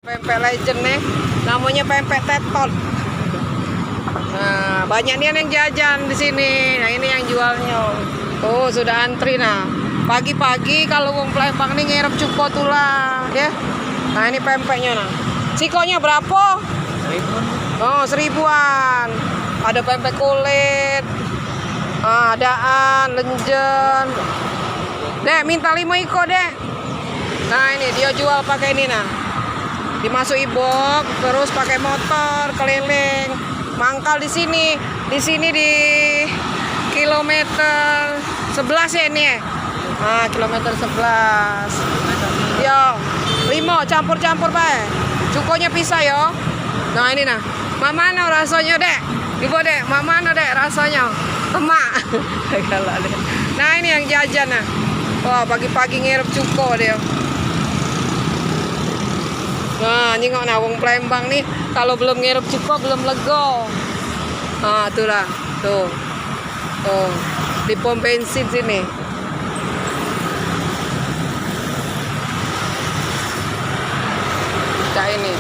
Pempek legend nih, namanya pempek tetot. Nah, banyak nih yang jajan di sini. Nah, ini yang jualnya. Tuh, sudah antri nah. Pagi-pagi kalau wong Palembang nih ngerep cuko tulang, ya. Nah, ini pempeknya nah. Sikonya berapa? 1.000. Oh, 1.000-an. Ada pempek kulit. Adaan, lenjen. Dek, minta 5 iko, Dek. Nah, ini dia jual pakai ini nah. Dimasuki box, terus pakai motor keliling. Mangkal di sini. Di sini di kilometer 11 ya ini ya. Nah, kilometer 11. Yo, 5 campur-campur, Pak. Cukonya pisah yo. Nah, ini nah. Mamana rasanya, Dek? Ibu, Dek, mamana, Dek, rasanya? Emak. Nah, ini yang jajan nah. Wah, pagi-pagi ngerep cuko dia. Nah, nyingok nah wong Palembang nih kalau belum ngerep cuko belum lego. Nah, itulah. Tuh. Tuh. Di pom bensin sini. Kayak ini.